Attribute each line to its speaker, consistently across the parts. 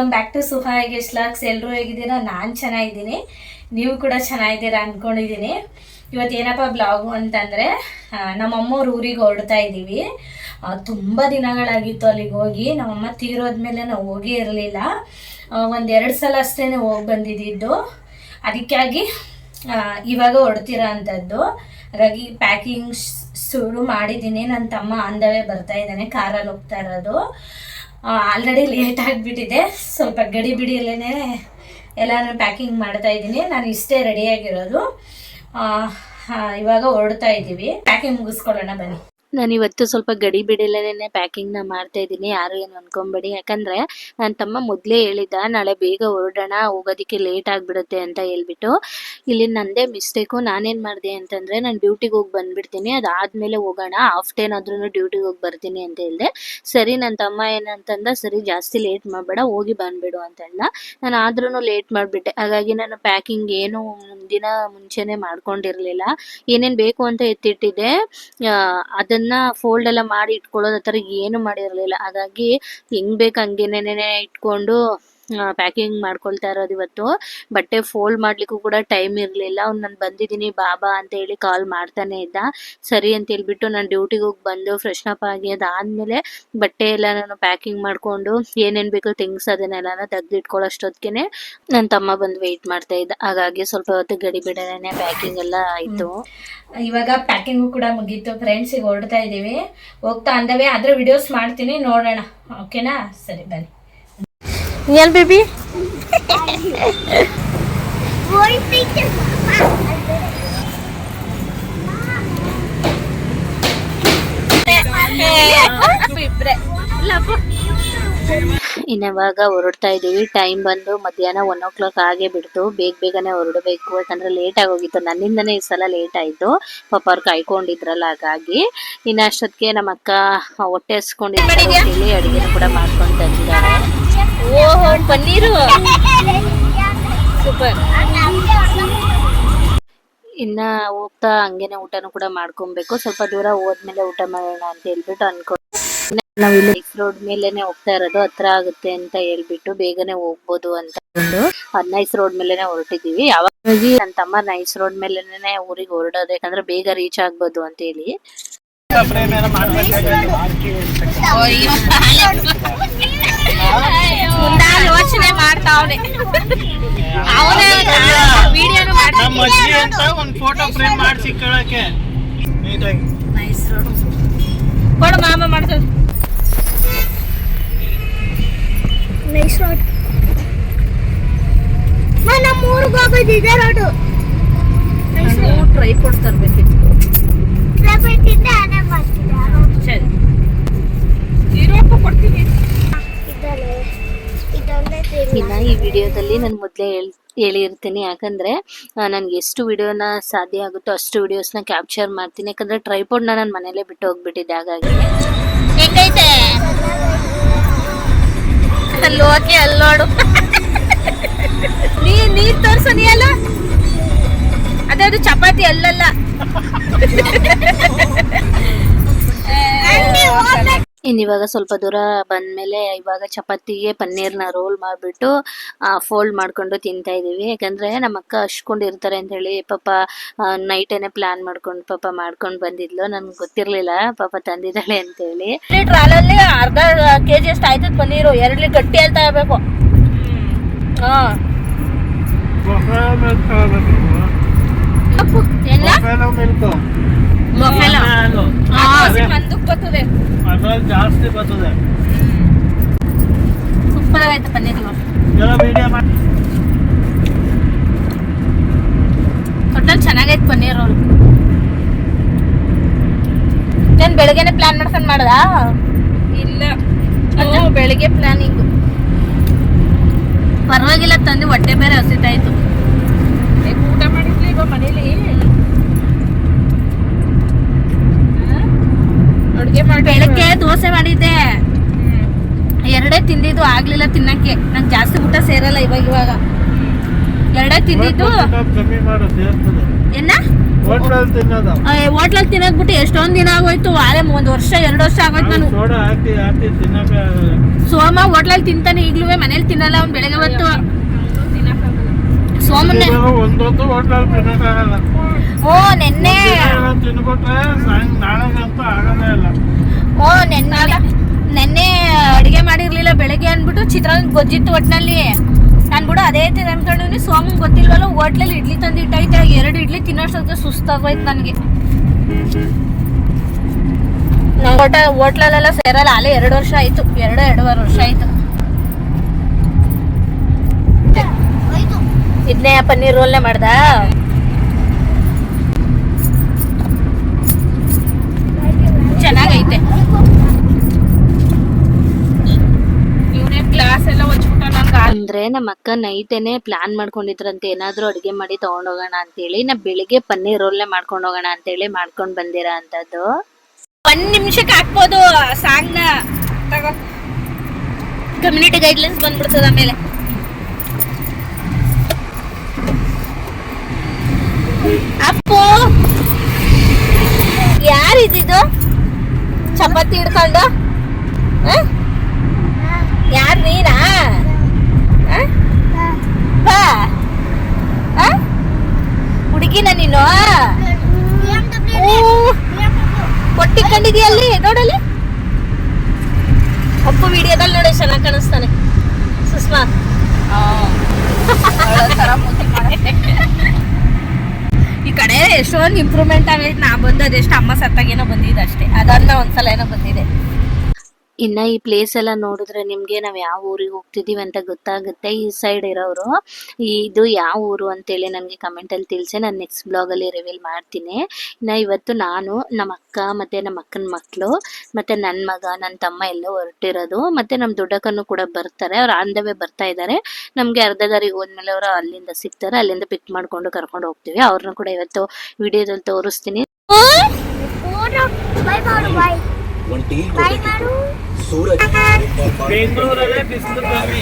Speaker 1: Welcome back to Suha logs. ಎಲ್ಲರೂ ಹೇಗಿದ್ದೀರಾ? ನಾನು ಚೆನ್ನಾಗಿದ್ದೀನಿ, ನೀವು ಕೂಡ ಚೆನ್ನಾಗಿದ್ದೀರಾ ಅಂದ್ಕೊಂಡಿದ್ದೀನಿ. ಇವತ್ತು ಏನಪ್ಪ ಬ್ಲಾಗು ಅಂತಂದರೆ, ನಮ್ಮಮ್ಮವ್ರ ಊರಿಗೆ ಹೊರಡ್ತಾ ಇದ್ದೀವಿ. ತುಂಬ ದಿನಗಳಾಗಿತ್ತು ಅಲ್ಲಿಗೆ ಹೋಗಿ. ನಮ್ಮಮ್ಮ ತೀರೋದ್ಮೇಲೆ ನಾವು ಹೋಗೇ ಇರಲಿಲ್ಲ. 1-2 ಸಲ ಅಷ್ಟೇ ಹೋಗಿ ಬಂದಿದ್ದು. ಅದಕ್ಕಾಗಿ ಇವಾಗ ಹೊರಡ್ತಿರೋ ಅಂಥದ್ದು. ಹಾಗಾಗಿ ಪ್ಯಾಕಿಂಗ್ ಶುರು ಮಾಡಿದ್ದೀನಿ. ನನ್ನ ತಮ್ಮ ಆನ್ ದ ವೇ ಬರ್ತಾ ಇದ್ದಾನೆ, ಕಾರಲ್ಲಿ ಹೋಗ್ತಾ ಇರೋದು. ಆಲ್ರೆಡಿ ಲೇಟ್ ಆಗಿಬಿಟ್ಟಿದೆ. ಸ್ವಲ್ಪ ಗಡಿ ಬಿಡಿಯಲ್ಲೇ ಎಲ್ಲನೂ ಪ್ಯಾಕಿಂಗ್ ಮಾಡ್ತಾ ಇದ್ದೀನಿ. ನಾನು ಇಷ್ಟೇ ರೆಡಿಯಾಗಿರೋದು. ಇವಾಗ ಹೊರಡ್ತಾ ಇದ್ದೀವಿ. ಪ್ಯಾಕಿಂಗ್ ಮುಗಿಸ್ಕೊಳ್ಳೋಣ ಬನ್ನಿ.
Speaker 2: ನಾನು ಇವತ್ತು ಸ್ವಲ್ಪ ಗಡಿ ಬಿಡಿಲೇನೆ ಪ್ಯಾಕಿಂಗ್ನ ಮಾಡ್ತಾ ಇದ್ದೀನಿ. ಯಾರು ಏನು ಅನ್ಕೊಂಬೇಡಿ. ಯಾಕಂದರೆ ನನ್ನ ತಮ್ಮ ಮೊದಲೇ ಹೇಳಿದ್ದ, ನಾಳೆ ಬೇಗ ಹೊರಡೋಣ, ಹೋಗೋದಕ್ಕೆ ಲೇಟ್ ಆಗಿಬಿಡುತ್ತೆ ಅಂತ ಹೇಳ್ಬಿಟ್ಟು. ಇಲ್ಲಿ ನನ್ನದೇ ಮಿಸ್ಟೇಕು. ನಾನೇನು ಮಾಡಿದೆ ಅಂತಂದರೆ, ನಾನು ಡ್ಯೂಟಿಗೆ ಹೋಗಿ ಬಂದುಬಿಡ್ತೀನಿ, ಅದಾದಮೇಲೆ ಹೋಗೋಣ, ಹಾಫ್ ಡೇ ಆದ್ರೂ ಡ್ಯೂಟಿಗೆ ಹೋಗಿ ಬರ್ತೀನಿ ಅಂತ ಹೇಳಿದೆ. ಸರಿ, ನನ್ನ ತಮ್ಮ ಏನಂತಂದ, ಸರಿ ಜಾಸ್ತಿ ಲೇಟ್ ಮಾಡಬೇಡ, ಹೋಗಿ ಬಂದುಬಿಡು ಅಂತ ಹೇಳ್ದ. ನಾನು ಆದ್ರೂ ಲೇಟ್ ಮಾಡಿಬಿಟ್ಟೆ. ಹಾಗಾಗಿ ನಾನು ಪ್ಯಾಕಿಂಗ್ ಏನು ದಿನ ಮುಂಚೆನೇ ಮಾಡ್ಕೊಂಡಿರಲಿಲ್ಲ. ಏನೇನು ಬೇಕು ಅಂತ ಎತ್ತಿಟ್ಟಿದ್ದೆ, ಅದನ್ನು ಫೋಲ್ಡ್ ಎಲ್ಲ ಮಾಡಿ ಇಟ್ಕೊಳ್ಳೋದು ಆ ಥರ ಏನು ಮಾಡಿರಲಿಲ್ಲ. ಹಾಗಾಗಿ ಹೆಂಗ್ ಬೇಕು ಹಂಗೇನೇನೆ ಇಟ್ಕೊಂಡು ಪ್ಯಾಕಿಂಗ್ ಮಾಡ್ಕೊಳ್ತಾ ಇರೋದು. ಇವತ್ತು ಬಟ್ಟೆ ಫೋಲ್ಡ್ ಮಾಡ್ಲಿಕ್ಕೂ ಕೂಡ ಟೈಮ್ ಇರಲಿಲ್ಲ. ನಾನು ಬಂದಿದ್ದೀನಿ ಬಾಬಾ ಅಂತ ಹೇಳಿ ಕಾಲ್ ಮಾಡ್ತಾನೆ ಇದ್ದ. ಸರಿ ಅಂತ ಹೇಳ್ಬಿಟ್ಟು ನಾನು ಡ್ಯೂಟಿಗೆ ಹೋಗಿ ಬಂದು ಫ್ರೆಶ್ ಅಪ್ ಆಗಿ ಅದಾದಮೇಲೆ ಬಟ್ಟೆ ಎಲ್ಲ ನಾನು ಪ್ಯಾಕಿಂಗ್ ಮಾಡಿಕೊಂಡು ಏನೇನು ಬೇಕು ಥಿಂಗ್ಸ್ ಅದನ್ನೆಲ್ಲ ತೆಗೆದಿಟ್ಕೊಳ್ಳೋಷ್ಟೊತ್ತಿಗೆ ನನ್ನ ತಮ್ಮ ಬಂದು ವೆಯ್ಟ್ ಮಾಡ್ತಾ ಇದ್ದ. ಹಾಗಾಗಿ ಸ್ವಲ್ಪ ಹೊತ್ತು ಗಡಿ ಬಿಡನೆ ಪ್ಯಾಕಿಂಗ್ ಎಲ್ಲ ಆಯಿತು.
Speaker 1: ಇವಾಗ ಪ್ಯಾಕಿಂಗು ಕೂಡ ಮುಗೀತು ಫ್ರೆಂಡ್ಸ್. ಈಗ ಹೊರಡ್ತಾ ಇದ್ದೀವಿ. ಹೋಗ್ತಾ ಅಂದವೇ ಆದರೆ ವಿಡಿಯೋಸ್ ಮಾಡ್ತೀನಿ, ನೋಡೋಣ. ಓಕೆನಾ? ಸರಿ ಬನ್ನಿ.
Speaker 2: ಏನ್ ಬೇಬಿ? ಇನ್ನವಾಗ ಹೊರಡ್ತಾ ಇದ್ದೀವಿ. ಟೈಮ್ ಬಂದು ಮಧ್ಯಾಹ್ನ 1 o'clock ಆಗೇ ಬಿಡ್ತು. ಬೇಗನೆ ಹೊರಡಬೇಕು, ಯಾಕಂದ್ರೆ ಲೇಟ್ ಆಗೋಗಿತ್ತು. ನನ್ನಿಂದನೇ ಈ ಸಲ ಲೇಟ್ ಆಯ್ತು. ಪಾಪ ಅವ್ರು ಕಾಯ್ಕೊಂಡಿದ್ರಲ್ಲ, ಹಾಗಾಗಿ. ಇನ್ನು ಅಷ್ಟೊತ್ತಿಗೆ ನಮ್ಮ ಅಕ್ಕ ಹೊಟ್ಟೆ ಹಸ್ಕೊಂಡಿದ್ದಾರೆ ಹೇಳಿ ಅಡಿಗೆನ ಕೂಡ ಮಾಡ್ಕೊಂಡು ತಂದಿದ್ದಾರೆ. ಓಹೋ, ಪನ್ನೀರು ಸೂಪರ್. ಇನ್ನ ಹೋಗ್ತಾ ಹಂಗೇನೆ ಊಟನೂ ಕೂಡ ಮಾಡ್ಕೊಬೇಕು. ಸ್ವಲ್ಪ ದೂರ ಹೋದ್ಮೇಲೆ ಊಟ ಮಾಡೋಣ ಅಂತ ಹೇಳ್ಬಿಟ್ಟು ಅನ್ಕೊಂಡು ನಾವು ಇಲ್ಲಿ ನೈಸ್ ರೋಡ್ ಮೇಲೆನೆ ಹೋಗ್ತಾ ಇರೋದು, ಹತ್ರ ಆಗುತ್ತೆ ಅಂತ ಹೇಳ್ಬಿಟ್ಟು ಬೇಗನೆ ಹೋಗ್ಬೋದು ಅಂತ ನೈಸ್ ರೋಡ್ ಮೇಲೆನೆ ಹೊರಟಿದೀವಿ. ಯಾವಾಗ ನನ್ನ ತಮ್ಮ ನೈಸ್ ರೋಡ್ ಮೇಲೆನೆ ಊರಿಗೆ ಹೊರಡೋದು, ಯಾಕಂದ್ರೆ ಬೇಗ ರೀಚ್ ಆಗ್ಬೋದು ಅಂತ ಹೇಳಿ. ಯೋಚನೆ ಮಾಡ್ತಾವ್ನೆ ಕೊಡು ಮಾಮ ಮಾಡ್ತಾರೆ.
Speaker 3: ನೈಸ್ ರೋಡ್ ನಮ್ಮ ಊರಿಗೆ ಹೋಗೋದಿದೆ ರೋಡು.
Speaker 1: ಟ್ರೈ ಕೊಡ್ ತರ್ಬೇಕಿತ್ತು. ಸರಿ,
Speaker 2: ಇನ್ನ ಈ ವಿಡಿಯೋದಲ್ಲಿ ನಾನು ಮೊದಲೇ ಹೇಳಿರ್ತೀನಿ. ಯಾಕಂದ್ರೆ ನನ್ಗೆ ಎಷ್ಟು ವಿಡಿಯೋನ ಸಾಧ್ಯ ಆಗುತ್ತೋ ಅಷ್ಟು ವಿಡಿಯೋಸ್ನ ಕ್ಯಾಪ್ಚರ್ ಮಾಡ್ತೀನಿ. ಯಾಕಂದ್ರೆ ಟ್ರೈಪಾಡ್ನ ನಾನು ಮನೇಲೆ ಬಿಟ್ಟು ಹೋಗ್ಬಿಟ್ಟಿದ್ದೆ. ಹಾಗಾಗಿ
Speaker 3: ಹೆಂಗೈತೆ
Speaker 2: ಅಲ್ಲೋಕೆ ಅಲ್ಲೋಡು ನೀರ್ ತೋರ್ಸು. ನೀ ಅಲ್ಲ ಅದೇ, ಅದು ಚಪಾತಿ ಅಲ್ಲಲ್ಲ. ಇನ್ನಿವಾಗ ಸ್ವಲ್ಪ ದೂರ ಬಂದ್ಮೇಲೆ ಇವಾಗ ಚಪಾತಿಗೆ ಪನ್ನೀರ್ನ ರೋಲ್ ಮಾಡಿಬಿಟ್ಟು ಫೋಲ್ಡ್ ಮಾಡ್ಕೊಂಡು ತಿಂತಾ ಇದೀವಿ. ಯಾಕಂದ್ರೆ ನಮ್ಮ ಅಕ್ಕ ಹಚ್ಕೊಂಡಿರ್ತಾರೆ ಅಂತ ಹೇಳಿ ಪಾಪ ನೈಟೇನೆ ಪ್ಲಾನ್ ಮಾಡ್ಕೊಂಡು ಪಾಪ ಮಾಡ್ಕೊಂಡು ಬಂದಿದ್ಲು. ನನ್ಗೆ ಗೊತ್ತಿರ್ಲಿಲ್ಲ ಪಾಪ ತಂದಿದ್ದಾಳೆ ಅಂತ ಹೇಳಿ.
Speaker 1: ಟ್ರಾಲಲ್ಲಿ ಅರ್ಧ kg ಅಷ್ಟು ಆಯ್ತದ ಪನ್ನೀರು. 2 ಲೀಟರ್ ಗಟ್ಟಿ ಹೇಳ್ತಾ ಇರ್ಬೇಕು.
Speaker 4: ಜಾಸ್ತಿ ಬರ್ತದೆ.
Speaker 1: ಸೂಪರ್ ಆಯ್ತು ಪನ್ನೀರ್. ಟೋಟಲ್ ಚೆನ್ನಾಗೈತೆ ಪನ್ನೀರ್ ರೋಲ್. ನಾನು ಬೆಳಗ್ಗೆನೆ ಪ್ಲಾನ್ ಮಾಡ್ಕೊಂಡು ಮಾಡ್ದ? ಇಲ್ಲ, ಬೆಳಿಗ್ಗೆ ಪ್ಲಾನಿಂಗು. ಪರವಾಗಿಲ್ಲ, ತಂದು ಹೊಟ್ಟೆ ಬೇರೆ ಹಸಿತಾಯ್ತು. ಊಟ ಮಾಡಿದ್ಲಿ ಈಗ ಮನೇಲಿ ಅಡುಗೆ ಮಾಡಿ. ಬೆಳಗ್ಗೆ ದೋಸೆ ಮಾಡಿದ್ದೆ, 2 ತಿಂದಿದ್ದು, ಆಗ್ಲಿಲ್ಲ ತಿನ್ನಕ್ಕೆ. ನಂಗೆ ಜಾಸ್ತಿ ಊಟ ಸೇರಲ್ಲ ಇವಾಗ. 2 ತಿಂದಿದ್ದು.
Speaker 4: ಕಮ್ಮಿ ಮಾಡೋದು
Speaker 1: ಏನ
Speaker 4: ಹೋಟ್ಲಲ್ಲಿ ತಿನ್ನೋದು.
Speaker 1: ಹೋಟ್ಲಲ್ಲಿ ತಿನ್ನೋದ್ಬಿಟ್ಟು ಎಷ್ಟೊಂದ್ ದಿನ ಆಗೋಯ್ತು. ವಾರೇ 1 ವರ್ಷ 2 ವರ್ಷ ಆಗೋಯ್ತು. ನಾನು
Speaker 4: ಸೋಡಾ ಹಾಕಿ ಹಾಕಿ ತಿನ್ನಕ್ಕೆ ಆಗಲ್ಲ.
Speaker 1: ಸೋಮ ಹೋಟ್ಲಲ್ಲಿ ತಿಂತಾನೆ ಈಗ್ಲೂ, ಮನೇಲಿ ತಿನ್ನಲ್ಲ. ಅವ್ನು ಬೆಳಗ್ಗೆ ಹೊತ್ತು ಸೋಮನ್ನೇ
Speaker 4: ಒಂದೊಂದು ಹೋಟ್ಲಲ್ಲಿ ತಿನ್ನಕ್ಕಾಗಲ್ಲ.
Speaker 1: ಓ ನೆನ್ನೆ
Speaker 4: ತಿನ್ಬಿಟ್ರೆ ನಾಳೆಗಂತೂ ಆಗೋದೇ ಇಲ್ಲ.
Speaker 1: ಓ ನೆನ್ನೆ ಅಡಿಗೆ ಮಾಡಿರ್ಲಿಲ್ಲ ಬೆಳಗ್ಗೆ ಅನ್ಬಿಟ್ಟು ಚಿತ್ರಾನ್ನ ಗೊಜ್ಜಿತ್ತು ಒಟ್ನಲ್ಲಿ. ನಾನು ಕೂಡ ಅದೇ ಅನ್ಕೊಂಡಿವ್ನಿ. ಸೋಮಂಗ್ ಗೊತ್ತಿಲ್ವಲ್ಲ, ಹೋಟ್ಲಲ್ಲಿ ಇಡ್ಲಿ ತಂದಿಟ್ಟೈತೆ. 2 ಇಡ್ಲಿ ತಿನ್ನೋಷ್ಟೊತ್ತಿಗೆ ಸುಸ್ತಾಗೋಯ್ತು ನನಗೆ. ನಾವು ಹೋಟ್ಲಲ್ಲೆಲ್ಲ ಸೇರಲ್ಲ. ಅಲ್ಲೇ 2 ವರ್ಷ ಆಯ್ತು, 2.5 ವರ್ಷ ಆಯ್ತು. ಇದನ್ನೇ ಪನ್ನೀರ್ ರೋಲ್ನೇ ಮಾಡ್ದ. ಚೆನ್ನಾಗೈತೆ. ಇವನೇ ಗ್ಲಾಸ್ ಎಲ್ಲ ಹೊಚ್ಬಿಟ್ಟ ನಂಗೆ.
Speaker 2: ಅಂದ್ರೆ ನಮ್ಮ ಅಕ್ಕ ನೈಟೇನೆ ಪ್ಲಾನ್ ಮಾಡ್ಕೊಂಡಿದ್ರಂತೆ ಏನಾದ್ರೂ ಅಡಿಗೆ ಮಾಡಿ ತಗೊಂಡೋಗೋಣ ಅಂತೇಳಿ. ನಾ ಬೆಳಿಗ್ಗೆ ಪನ್ನೀರ್ ರೋಲ್ನೇ ಮಾಡ್ಕೊಂಡು ಹೋಗೋಣ ಅಂತೇಳಿ ಮಾಡ್ಕೊಂಡ್ ಬಂದಿರ ಅಂತದ್ದು.
Speaker 1: 1 ನಿಮಿಷಕ್ಕೆ ಹಾಕ್ಬೋದು ಸಾಂಗ್ನ. ತಗೋ, ಕಮ್ಯುನಿಟಿ ಗೈಡ್ಲೈನ್ಸ್ ಬಂದ್ಬಿಡ್ತದ ಆಮೇಲೆ. ಅಪ್ಪು ಯಾರಿದ್ದು ಚಪಾತಿ ಹಿಡ್ಕೊಂಡು? ಯಾರು ನೀನಾ? ಹುಡುಗಿನ ನೀನು? ಕೊಟ್ಟಿಕೊಂಡಿದ್ಯಲ್ಲಿ ನೋಡಲ್ಲಿ. ಅಪ್ಪು ವಿಡಿಯೋದಲ್ಲಿ ನೋಡಿ ಚೆನ್ನಾಗಿ ಕಾಣಿಸ್ತಾನೆ ಸುಷ್ಮಾ. ಈ ಕಡೆ ಎಷ್ಟೊಂದು ಇಂಪ್ರೂವ್ಮೆಂಟ್ ಆಗೈತೆ. ನಾ ಬಂದದ್ದು ಎಷ್ಟು ಅಮ್ಮ ಸತ್ತಾಗೇನೋ ಬಂದಿದೆ ಅಷ್ಟೇ. ಅದನ್ನ ಒಂದ್ಸಲ ಏನೋ ಬಂದಿದೆ.
Speaker 2: ಇನ್ನ ಈ ಪ್ಲೇಸ್ ಎಲ್ಲ ನೋಡಿದ್ರೆ ನಿಮ್ಗೆ ನಾವ್ ಯಾವ ಊರಿಗೆ ಹೋಗ್ತಿದೀವಿ ಅಂತ ಗೊತ್ತಾಗುತ್ತೆ. ಈ ಸೈಡ್ ಇರೋರು ಇದು ಯಾವ ಊರು ಅಂತೇಳಿ ನನಗೆ ಕಮೆಂಟ್ ಅಲ್ಲಿ ತಿಳಿಸಿ. ನಾನು ನೆಕ್ಸ್ಟ್ ಬ್ಲಾಗ್ ಅಲ್ಲಿ ರಿವೀಲ್ ಮಾಡ್ತೀನಿ. ಇನ್ನ ಇವತ್ತು ನಾನು, ನಮ್ಮ ಅಕ್ಕ ಮತ್ತೆ ನಮ್ಮ ಅಕ್ಕನ ಮಕ್ಕಳು ಮತ್ತೆ ನನ್ನ ಮಗ, ನನ್ನ ತಮ್ಮ ಎಲ್ಲ ಹೊರಟಿರೋದು. ಮತ್ತೆ ನಮ್ಮ ದೊಡ್ಡಕ್ಕನು ಕೂಡ ಬರ್ತಾರೆ. ಅವ್ರು ಆನ್ ದ ವೇ ಬರ್ತಾ ಇದ್ದಾರೆ. ನಮ್ಗೆ ಅರ್ಧ ದಾರಿಗೆ ಹೋದ್ಮೇಲೆ ಅವರು ಅಲ್ಲಿಂದ ಸಿಗ್ತಾರೆ. ಅಲ್ಲಿಂದ ಪಿಕ್ ಮಾಡ್ಕೊಂಡು ಕರ್ಕೊಂಡು ಹೋಗ್ತೀವಿ. ಅವ್ರನ್ನ ಕೂಡ ಇವತ್ತು ವಿಡಿಯೋದಲ್ಲಿ ತೋರಿಸ್ತೀನಿ.
Speaker 4: ಬೆಂಗಳೂರಲ್ಲೇ ಬಿಸಿಲು ಕಮ್ಮಿ.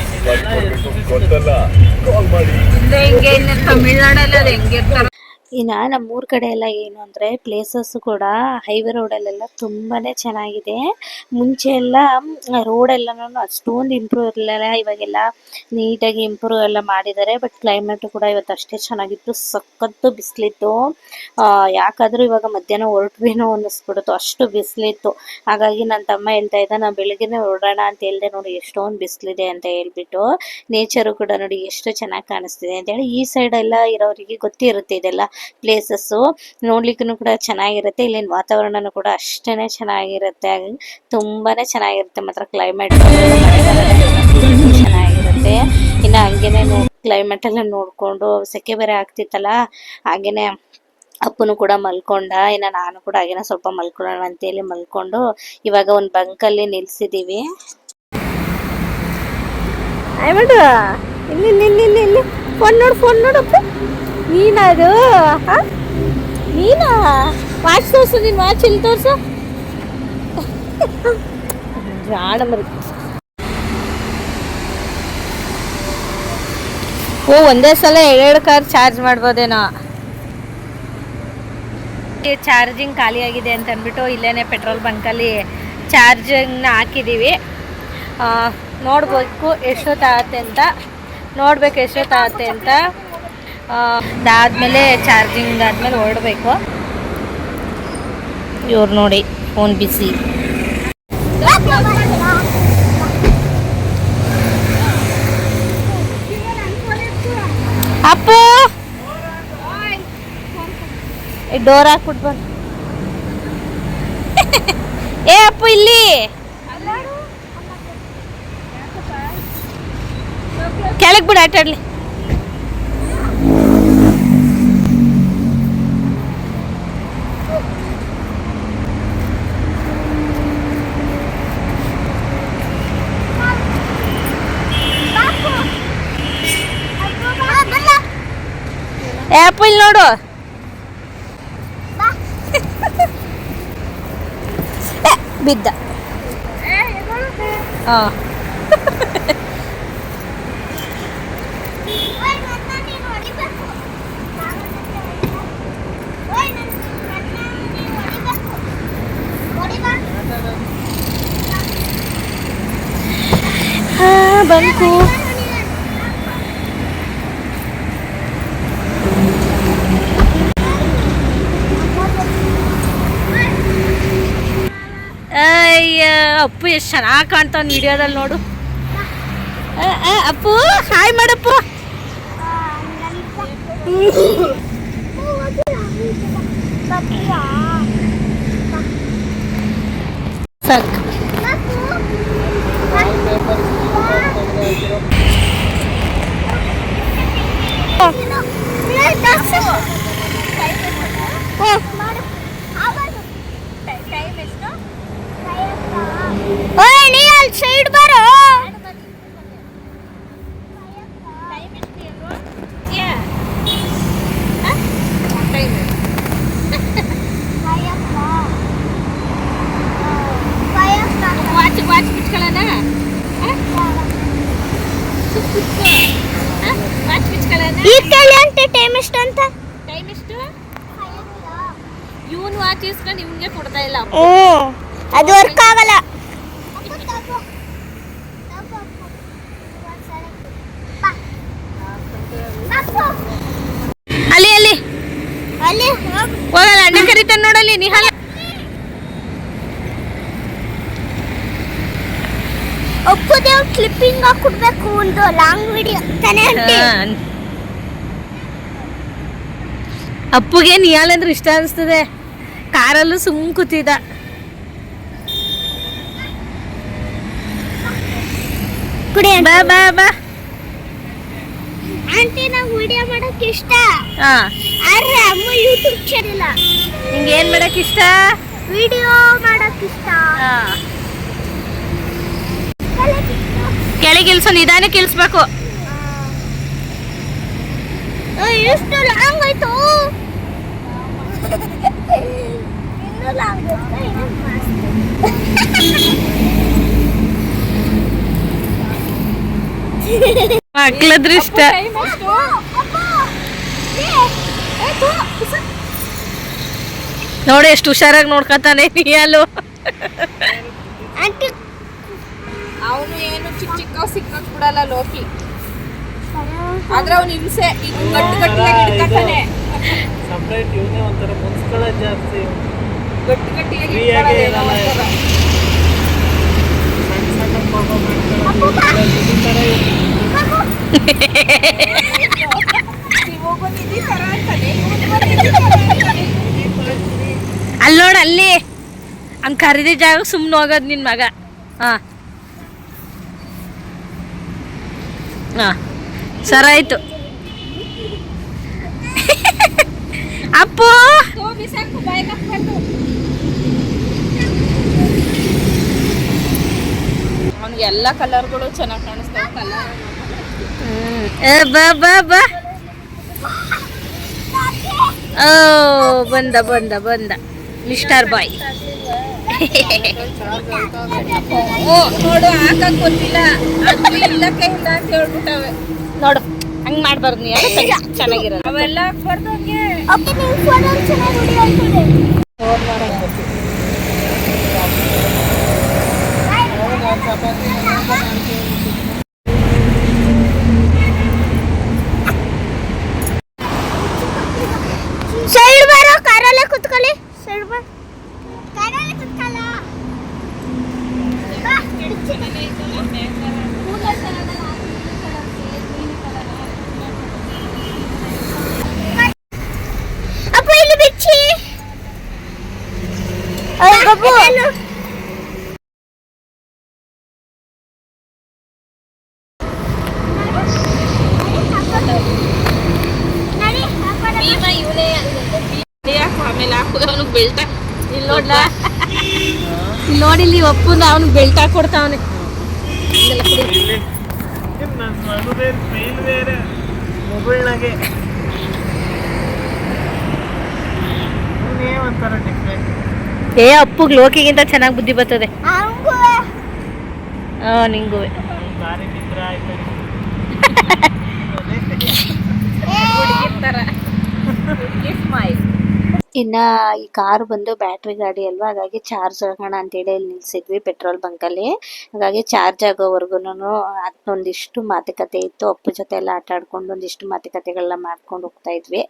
Speaker 1: ತಮಿಳ್ನಾಡಲ್ಲಿ ಹೆಂಗಿರ್ತಾರ.
Speaker 2: ಇನ್ನು ನಮ್ಮೂರ ಕಡೆ ಎಲ್ಲ ಏನು ಅಂದರೆ ಪ್ಲೇಸಸ್ ಕೂಡ ಹೈವೇ ರೋಡಲ್ಲೆಲ್ಲ ತುಂಬಾ ಚೆನ್ನಾಗಿದೆ. ಮುಂಚೆ ಎಲ್ಲ ರೋಡೆಲ್ಲನೂ ಅಷ್ಟೊಂದು ಇಂಪ್ರೂವ್ ಇರಲಿಲ್ಲ. ಇವಾಗೆಲ್ಲ ನೀಟಾಗಿ ಇಂಪ್ರೂವ್ ಎಲ್ಲ ಮಾಡಿದ್ದಾರೆ. ಬಟ್ ಕ್ಲೈಮೇಟು ಕೂಡ ಇವತ್ತು ಅಷ್ಟೇ ಚೆನ್ನಾಗಿತ್ತು. ಸಖತ್ತು ಬಿಸಿಲಿತ್ತು. ಯಾಕಾದರೂ ಇವಾಗ ಮಧ್ಯಾಹ್ನ ಹೊರಟ್ವೇನೋ ಅನ್ನಿಸ್ಬಿಡ್ತು, ಅಷ್ಟು ಬಿಸಿಲಿತ್ತು. ಹಾಗಾಗಿ ನನ್ನ ತಮ್ಮ ಹೇಳ್ತಾ ಇದ್ದ, ನಾನು ಬೆಳಗ್ಗೆನೇ ಹೊರಡೋಣ ಅಂತ ಹೇಳ್ದೆ. ನೋಡಿ ಎಷ್ಟೊಂದು ಬಿಸಿಲಿದೆ ಅಂತ ಹೇಳ್ಬಿಟ್ಟು. ನೇಚರು ಕೂಡ ನೋಡಿ ಎಷ್ಟು ಚೆನ್ನಾಗಿ ಕಾಣಿಸ್ತಿದೆ ಅಂತೇಳಿ. ಈ ಸೈಡ್ ಎಲ್ಲ ಇರೋರಿಗೆ ಗೊತ್ತಿರುತ್ತೆ ಇದೆಲ್ಲ ಪ್ಲೇಸಸ್ಸು. ನೋಡ್ಲಿಕ್ಕೂ ಕೂಡ ಚೆನ್ನಾಗಿರುತ್ತೆ. ಇಲ್ಲಿನ ವಾತಾವರಣನೂ ಕೂಡ ಅಷ್ಟೇ ಚೆನ್ನಾಗಿರುತ್ತೆ. ತುಂಬಾ ಚೆನ್ನಾಗಿರುತ್ತೆ ಮಾತ್ರ. ಕ್ಲೈಮೇಟ್ ಚೆನ್ನಾಗಿರುತ್ತೆ. ಇನ್ನು ಹಂಗೇನೆ ಕ್ಲೈಮೇಟ್ ಎಲ್ಲ ನೋಡಿಕೊಂಡು ಸೆಕೆ ಬೇರೆ ಆಗ್ತಿತ್ತಲ್ಲ, ಹಾಗೇನೆ ಅಪ್ಪನು ಕೂಡ ಮಲ್ಕೊಂಡ. ಇನ್ನು ನಾನು ಕೂಡ ಹಾಗೇನೆ ಸ್ವಲ್ಪ ಮಲ್ಕೊಳ್ಳೋಣ ಅಂತೇಳಿ ಮಲ್ಕೊಂಡು ಇವಾಗ ಒಂದು ಬಂಕಲ್ಲಿ ನಿಲ್ಸಿದ್ದೀವಿ. ಇಲ್ಲಿ ಫೋನ್ ನೋಡಪ್ಪ. ನೀನದು ನೀನಾ? ವಾಚ್ ತೋರ್ಸು, ನೀನು ವಾಚ್ ಇಲ್ಲಿ ತೋರ್ಸು. ಜಾಣ ಮರಿ. ಓ, ಒಂದೇ ಸಲ 2 ಕಾರ್ ಚಾರ್ಜ್ ಮಾಡ್ಬೋದೇನೋ. ಚಾರ್ಜಿಂಗ್ ಖಾಲಿ ಆಗಿದೆ ಅಂತ ಅಂದ್ಬಿಟ್ಟು ಇಲ್ಲೇನೆ ಪೆಟ್ರೋಲ್ ಬಂಕಲ್ಲಿ ಚಾರ್ಜಿಂಗ್ನ ಹಾಕಿದ್ದೀವಿ. ನೋಡ್ಬೇಕು ಎಷ್ಟೊತ್ತಾಗತ್ತೆ ಅಂತ. ಅದಾದ್ಮೇಲೆ ಚಾರ್ಜಿಂಗ್ ಆದ್ಮೇಲೆ ಹೊರಡಬೇಕು. ಇವ್ರು ನೋಡಿ ಫೋನ್ ಬಿಸಿ. ಅಪ್ಪು ಡೋರ್ ಹಾಕ್ಬಿಟ್ಟು ಬಂದು. ಏ ಅಪ್ಪು ಇಲ್ಲಿ ಕೆಳಗೆ ಬಿಡು, ಆಟಾಡ್ಲಿ. ಅಪ್ಪು ಇಲ್ಲಿ ನೋಡು. ಬಿದ್ದ. ಹಾಂ ಅಪ್ಪು ಅಯ್ಯ ಅಪ್ಪು ಎಷ್ಟು ಚೆನ್ನಾಗಿ ಕಾಣ್ತಾವ್ ವಿಡಿಯೋದಲ್ಲಿ ನೋಡು. ಅಪ್ಪು ಹಾಯ್ ಮಾಡಪ್ಪು. ಸಾಕು.
Speaker 3: ಸೈಡ್ ಬರೋ
Speaker 2: ವಾಚ್ ಬಿಚ್ಕೊಳ್ಳೋಣ. ವಾಚ್ ಬಿಚ್ಕೊಳ್ಳೋಣ.
Speaker 3: ಈ ಕೈಲಿ ಅಂತ ಟೈಮ್ ಎಷ್ಟು ಅಂತ
Speaker 2: ಟೈಮ್ ಎಷ್ಟು? ಇವನ್ ವಾಚ್ ಇಸ್ಕೊಂಡು ಇವನ್ಗೆ ಕೊಡ್ತಾ ಇಲ್ಲ.
Speaker 3: ಅದು ವರ್ಕ್ ಆಗಲ್ಲ.
Speaker 2: ಅಲ್ಲಿ ಅಲ್ಲಿ
Speaker 3: ಅಲ್ಲಿ
Speaker 2: ಹೋಗಲ್ಲ, ಅಣ್ಣ ಕರೀತಾನೆ ನೋಡಲ್ಲಿ. ನಿಹಾಲ
Speaker 3: ಒಪ್ಪುದೇವ್ ಕ್ಲಿಪ್ಪಿಂಗ್ ಕೊಡ್ಬೇಕು, ಒಂದು ಲಾಂಗ್ ವಿಡಿಯೋ ತಾನೇ ಆಂಟಿ?
Speaker 2: ಅಪ್ಪುಗೆ ನಿಹಾಲ್ ಅಂದ್ರೆ ಇಷ್ಟ ಅನಿಸ್ತದೆ. ಕಾರಲ್ಲೂ ಸುಮ್ ಕೂತಿದ್ದ.
Speaker 3: ಕುಡಿ
Speaker 2: ಬಾ ಬಾ ಬಾ.
Speaker 3: ಆಂಟಿ ನಂಗೆ ವಿಡಿಯೋ ಮಾಡಕ್ ಇಷ್ಟ,
Speaker 2: ಹಾ,
Speaker 3: ಆದ್ರೆ ಅಮ್ಮ ಯೂಟ್ಯೂಬ್ ಚಾನೆಲ್
Speaker 2: ನಿಂಗೆ ಏನ್ ಮಾಡಕ್ ಇಷ್ಟ?
Speaker 3: ವಿಡಿಯೋ ಮಾಡಕ್ ಇಷ್ಟ.
Speaker 2: ಹಾ. ಕೆಳಗೆ ಇಲ್ಸು, ನಿಧಾನಕ್ಕೆ ಇಳಿಸ್ಬೇಕು.
Speaker 3: ಎಷ್ಟು ಲಾಂಗ್ ಆಯ್ತು? ಇನ್ನೂ ಲಾಂಗ್
Speaker 2: ಮಕ್ಳ ದೃಷ್ಟ. ನೋಡಿ ಎಷ್ಟು ಹುಷಾರಾಗಿ ನೋಡ್ಕೊತಾನೆ ನಿಹಾಲು.
Speaker 3: ಆಂಟಿ
Speaker 5: ಅವನು ಏನು ಚಿಕ್ಕ ಚಿಕ್ಕ ಸಿಕ್ಕಕ್ ಬಿಡಲ್ಲ ಲೋಕಿ, ಆದ್ರೆ ಅವ್ನು ಹಿಂಸೆ ಗಟ್ಟಿ ಗಟ್ಟಿಯಾಗಿ ಹಿಡ್ಕತಾನೆ.
Speaker 4: ಸಪ್ರೇಟ್ ಇವನೇ ಒಂಥರ ಮುನ್ಸ್ಕೊಳ್ಳೋದು ಜಾಸ್ತಿ.
Speaker 5: ಗಟ್ಟಿ ಗಟ್ಟಿಯಾಗಿ
Speaker 4: ಫ್ರೀಯಾಗೇ ಇರಲ್ಲ. ಸಣ್ಣ ಸಣ್ಣ ಕೋಪ ಮಾಡ್ಕೊಳ್ಳೋದು ಈ ಥರ
Speaker 2: ಅಲ್ಲಿ ನೋಡ, ಅಲ್ಲಿ ಹಂಗ್ ಕರೀದಿ ಜಾಗ ಸುಮ್ನೆ ಹೋಗೋದು ನಿನ್ ಮಗ. ಹಾ ಹಾ, ಸರ ಆಯ್ತು. ಅಪ್ಪು
Speaker 5: ಅವ್ನಿಗೆ ಎಲ್ಲ ಕಲರ್ಗಳು ಚೆನ್ನಾಗಿ ಕಾಣಿಸ್ತಾವ. ಕಲರ್
Speaker 2: ಬಾ ಬಾ ಬಾ. ಓ ಬಂದ ಬಂದ ಬಂದ ಮಿಸ್ಟರ್ ಬಾಯ್.
Speaker 5: ಓ ನೋಡು, ಹಾಕಕ್ ಗೊತ್ತಿಲ್ಲ, ಅದು ಇಲ್ಲಕ್ಕೆ ಇಲ್ಲ ಅಂತ ಹೇಳ್ಬಿಟ್ಟವೆ.
Speaker 2: ನೋಡು, ಹಂಗ್ ಮಾಡ್ಬಾರ್ದು ನೀ, ಚೆನ್ನಾಗಿರೋದು.
Speaker 5: ಅವೆಲ್ಲ ಹಾಕ್ಬಾರ್ದು ಹಂಗೆ.
Speaker 3: ಅಪ್ಪ ನಿಮ್ಮ ಫೋನಲ್ಲಿ ಚೆನ್ನಾಗಿ ವಿಡಿಯೋ ಆಗ್ತದೆ. ಸೈಡ್ ಬರೋ, ಕಾರಲ್ಲೇ ಕುತ್ಕೊಳ್ಳಿ. ಸೈಡ್ ಬಾ, ಕಾರಲ್ಲೇ ಕುತ್ಕೊಳ್ಳ. ಅಪ್ಪ ಇಲ್ಲಿ ಬಿಚ್ಚಿ. ಗಬ್ಬು
Speaker 5: ಆಮೇಲೆ ಹಾಕುದು ಅವ್ನಿಗೆ ಬೆಲ್ಟ.
Speaker 2: ಇಲ್ಲಿ ನೋಡ್ಲ, ಇಲ್ಲಿ ನೋಡಿ, ಇಲ್ಲಿ ಒಪ್ಪುನ ಅವ್ನಿಗೆ ಬೆಲ್ಟ್ ಹಾಕೊಡ್ತಾವನೆ.
Speaker 4: ನನ್ನ ಮಗು ಬೇರೆ, ಸ್ಮೈಲ್ ಬೇರೆ ಮೊಬೈಲ್ನಾಗೆ. ಇವನೇ ಒಂಥರ ಡಿಫ್ರೆಂಟ್.
Speaker 2: ಏ ಅಪ್ಪುಗ್ ಲೋಕಿಗಿಂತ ಚೆನ್ನಾಗಿ ಬುದ್ಧಿ ಬರ್ತದೆ.
Speaker 3: ಹಂಗೂ
Speaker 2: ಹಾ, ನಿಂಗೂ
Speaker 4: ಭಾರಿ ನಿದ್ರೆ ಆಯ್ತು.
Speaker 5: ಹುಡುಗಿ ತರ ಸ್ಮೈಲ್.
Speaker 2: ಇನ್ನ ಈ ಕಾರ್ ಬಂದು ಬ್ಯಾಟ್ರಿ ಗಾಡಿ ಅಲ್ವಾ, ಹಾಗಾಗಿ ಚಾರ್ಜ್ ಆಗೋಣ ಅಂತೇಳಿ ಇಲ್ಲಿ ನಿಲ್ಸಿದ್ವಿ ಪೆಟ್ರೋಲ್ ಬಂಕಲ್ಲಿ. ಹಾಗಾಗಿ ಚಾರ್ಜ್ ಆಗೋವರೆಗೂ ಒಂದಿಷ್ಟು ಮಾತುಕತೆ ಇತ್ತು. ಅಪ್ಪು ಜೊತೆ ಎಲ್ಲ ಆಟ ಆಡ್ಕೊಂಡು ಒಂದಿಷ್ಟು ಮಾತುಕತೆಗಳನ್ನ ಮಾಡ್ಕೊಂಡು ಹೋಗ್ತಾ ಇದ್ವಿ.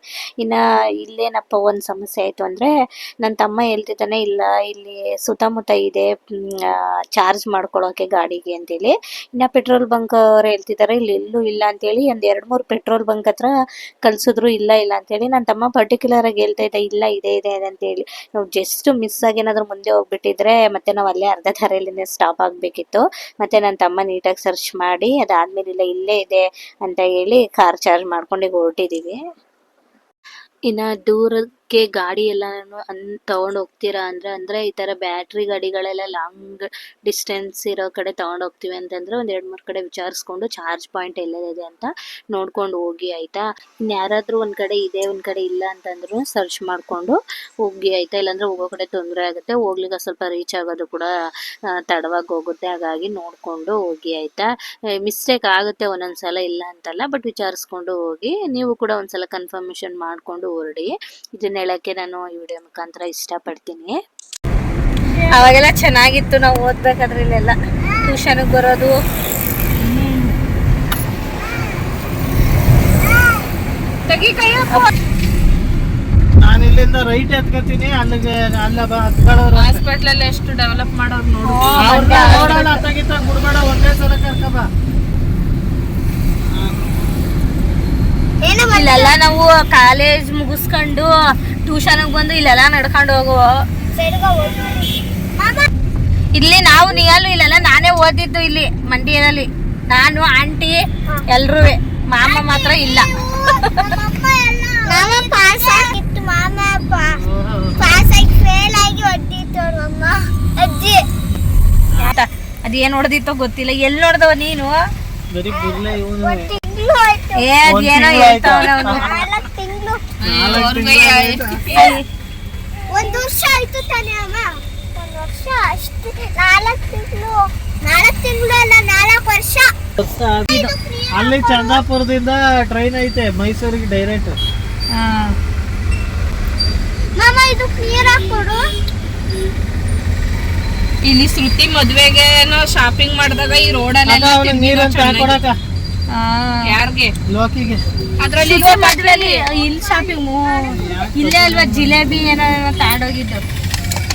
Speaker 2: ಇನ್ನ ಇಲ್ಲೇನಪ್ಪ ಒಂದು ಸಮಸ್ಯೆ ಆಯ್ತು ಅಂದ್ರೆ, ನನ್ನ ತಮ್ಮ ಹೇಳ್ತಿದ್ದಾನೆ, ಇಲ್ಲ ಇಲ್ಲಿ ಸುತ್ತಮುತ್ತ ಇದೆ ಚಾರ್ಜ್ ಮಾಡ್ಕೊಳ್ಳೋಕೆ ಗಾಡಿಗೆ ಅಂತೇಳಿ. ಇನ್ನ ಪೆಟ್ರೋಲ್ ಬಂಕ್ ಅವ್ರು ಹೇಳ್ತಿದ್ದಾರೆ ಇಲ್ಲಿ ಎಲ್ಲೂ ಇಲ್ಲ ಅಂತೇಳಿ. ಒಂದ್ 2-3 ಪೆಟ್ರೋಲ್ ಬಂಕ್ ಹತ್ರ ಕಳ್ಸಿದ್ರು, ಇಲ್ಲ ಅಂತೇಳಿ. ನನ್ನ ತಮ್ಮ ಪರ್ಟಿಕ್ಯುಲರ್ ಆಗಿ ಹೇಳ್ತಾ ಇದ್ದ, ಇಲ್ಲ ಇದೆ ಅಂತೇಳಿ. ನಾವು ಜಸ್ಟ್ ಮಿಸ್ ಆಗಿ ಏನಾದ್ರು ಮುಂದೆ ಹೋಗ್ಬಿಟ್ಟಿದ್ರೆ ಮತ್ತೆ ನಾವು ಅಲ್ಲೇ ಅರ್ಧ ದಾರಿಯಲ್ಲಿನೇ ಸ್ಟಾಪ್ ಆಗ್ಬೇಕಿತ್ತು. ಮತ್ತೆ ನನ್ನ ತಮ್ಮ ನೀಟಾಗಿ ಸರ್ಚ್ ಮಾಡಿ ಅದಾದ್ಮೇಲೆ ಇಲ್ಲ ಇಲ್ಲೇ ಇದೆ ಅಂತ ಹೇಳಿ ಕಾರ್ ಚಾರ್ಜ್ ಮಾಡ್ಕೊಂಡು ಈಗ ಹೊರಟಿದೀವಿ. ಇನ್ನ ದೂರಕ್ಕೆ ಗಾಡಿ ಎಲ್ಲ ತಗೊಂಡ್ ಹೋಗ್ತೀರಾ ಅಂದ್ರೆ ಈ ತರ ಬ್ಯಾಟ್ರಿ ಗಾಡಿಗಳೆಲ್ಲ ಲಾಂಗ್ ಡಿಸ್ಟೆನ್ಸ್ ಇರೋ ಕಡೆ ತಗೊಂಡ್ ಹೋಗ್ತೀವಿ ಅಂತಂದ್ರೆ ಒಂದ್ 2-3 ಕಡೆ ವಿಚಾರಿಸ್ಕೊಂಡು ಚಾರ್ಜ್ ಪಾಯಿಂಟ್ ಎಲ್ಲದಿದೆ ಅಂತ ನೋಡ್ಕೊಂಡು ಹೋಗಿ ಆಯ್ತಾ. ಇನ್ ಯಾರಾದ್ರೂ ಒಂದ್ ಕಡೆ ಇದೆ ಒಂದ್ ಕಡೆ ಇಲ್ಲ ಅಂತಂದ್ರು ಸರ್ಚ್ ಮಾಡ್ಕೊಂಡು ಹೋಗಿ ಆಯ್ತಾ. ಇಲ್ಲಾಂದ್ರೆ ಹೋಗೋ ಕಡೆ ತೊಂದರೆ ಆಗುತ್ತೆ, ಹೋಗ್ಲಿಕ್ಕೆ ಸ್ವಲ್ಪ ರೀಚ್ ಆಗೋದು ಕೂಡ ತಡವಾಗಿ ಹೋಗುತ್ತೆ. ಹಾಗಾಗಿ ನೋಡ್ಕೊಂಡು ಹೋಗಿ ಆಯ್ತಾ. ಮಿಸ್ಟೇಕ್ ಆಗುತ್ತೆ ಒಂದೊಂದ್ಸಲ, ಇಲ್ಲ ಅಂತಲ್ಲ, ಬಟ್ ವಿಚಾರಿಸ್ಕೊಂಡು ಹೋಗಿ. ನೀವು ಕೂಡ ಒಂದ್ಸಲ ಕನ್ಫರ್ಮೇಶನ್ ಮಾಡ್ಕೊಂಡು ಹೊರಡಿ. ಇದನ್ನ ಹೇಳಕ್ಕೆ ನಾನು ಈ ವಿಡಿಯೋ ಮುಖಾಂತರ ಇಷ್ಟಪಡ್ತೀನಿ.
Speaker 1: ಅವಾಗೆಲ್ಲ ಚೆನ್ನಾಗಿತ್ತು ನಾವು ಓದ್ಬೇಕಾದ್ರೆ, ಇಲ್ಲೆಲ್ಲ ಟ್ಯೂಷನ್ಗೆ ಬರೋದು.
Speaker 4: ನಾನು ಇಲ್ಲಿಂದ ರೈಟ್ ಎತ್ಕೋತೀನಿ, ಅಲ್ಲಿಗೆ ಅಲ್ಲ ಹತ್ಕೊಳ್ಳೋರು
Speaker 5: ಹಾಸ್ಪಿಟ್ಲಲ್ಲಿ ಎಷ್ಟು ಡೆವಲಪ್ ಮಾಡೋರು ನೋಡು.
Speaker 4: ನೋಡೋಣ, ತೆಗಿತ ಬಿಡ್ಬೇಡ, ಒಂದೇ ಸಲ ಕರ್ಕಬ.
Speaker 1: ಇಲ್ಲೆಲ್ಲ ನಾವು ಕಾಲೇಜ್ ಮುಗಿಸ್ಕೊಂಡು ಟ್ಯೂಷನ್ಗೆ ಬಂದು ಇಲ್ಲೆಲ್ಲ ನಡ್ಕೊಂಡು ಹೋಗುವ. ಇಲ್ಲಿ ನಾವು ನಿಯಲ್ಲು ಇಲ್ಲೆಲ್ಲ ನಾನೇ ಓದಿದ್ದು ಇಲ್ಲಿ ಮಂಡ್ಯದಲ್ಲಿ, ನಾನು ಆಂಟಿ ಎಲ್ರೂ. ಮಾಮ ಮಾತ್ರ ಇಲ್ಲ. ಅದೇನ್ ಹೊಡೆದಿತ್ತೋ ಗೊತ್ತಿಲ್ಲ. ಎಲ್ಲಿ ನೋಡ್ದವ ನೀನು?
Speaker 4: ಬರೀ ಗುರ್ಲೆ ಇವನು.
Speaker 1: ಏನೋ ಹೇಳ್ತಾವನ ಅವನು.
Speaker 3: 1 ವರ್ಷ ಆಯ್ತು ತಾನೇ ಅಮ್ಮ? 1 ವರ್ಷ ಅಷ್ಟು? 4 ತಿಂಗಳು? 4 ತಿಂಗಳು ಅಲ್ಲ, 4 ವರ್ಷ.
Speaker 4: ಅಲ್ಲಿ ಚಂದಾಪುರದಿಂದ ಟ್ರೈನ್ ಐತೆ ಮೈಸೂರಿಗೆ ಡೈರೆಕ್ಟ್.
Speaker 3: ಮಾಮ ಇದು ಕ್ಲಿಯರ್ ಹಾಕೊಡು.
Speaker 5: ಇಲ್ಲಿ ಶ್ರುತಿ ಮದ್ವೆಗೆ ಶಾಪಿಂಗ್ ಮಾಡಿದಾಗ ಈ ರೋಡಲ್ಲಿ
Speaker 4: ನೀರಂತ ಹಾಕೊಡಕ
Speaker 5: ಯಾರಿಗೆ?
Speaker 4: ಲೋಕಿಗೆ.
Speaker 5: ಅದ್ರಲ್ಲಿ
Speaker 1: ಇಲ್ಲಿ ಶಾಪಿಂಗ್ ಇಲ್ಲೇ ಅಲ್ವಾ ಜಿಲೇಬಿ ಏನೋ ತಗೊಂಡೋಗಿದ್ದು.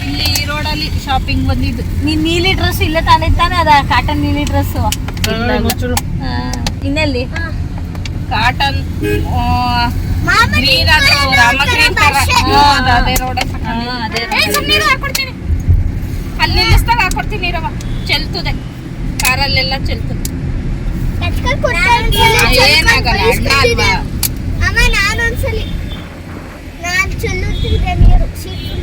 Speaker 5: ಇಲ್ಲಿ ಈ ರೋಡಲ್ಲಿ ಶಾಪಿಂಗ್ ಬಂದಿದ್ದು.
Speaker 1: ನೀನ್ ನೀಲಿ ಡ್ರೆಸ್ ಇಲ್ಲೇ ತಾನಿದ್ದಾನೆ, ಅದ ಕಾಟನ್ ನೀಲಿ ಡ್ರೆಸ್. ಇನ್ನೆಲ್ಲಿ?
Speaker 5: ಕಾಟನ್ ಗ್ರೀನ್, ಅದು ರಾಮ ಗ್ರೀನ್ ತರ. ಅದೇ ರೋಡ್ ಹಾಕೊಡ್ತೀನಿ, ಅಲ್ಲಿ ನಿಲ್ಲಿಸ್ದಾಗ ಹಾಕೊಡ್ತೀನಿ ಇರವ. ಚೆಲ್ತದೆ ಕಾರಲ್ಲೆಲ್ಲ ಚೆಲ್ತದೆ. ಏನಾಗಲ್ಲ, ಅಣ್ಣ ಅಲ್ವಾ.
Speaker 3: ಅಮ್ಮ ನಾನೊಂದ್ಸಲಿ ನಾನ್ ಚೆಲ್ಲುತ್ತಿದ್ದೆ ನೀರು ಸೀಟು.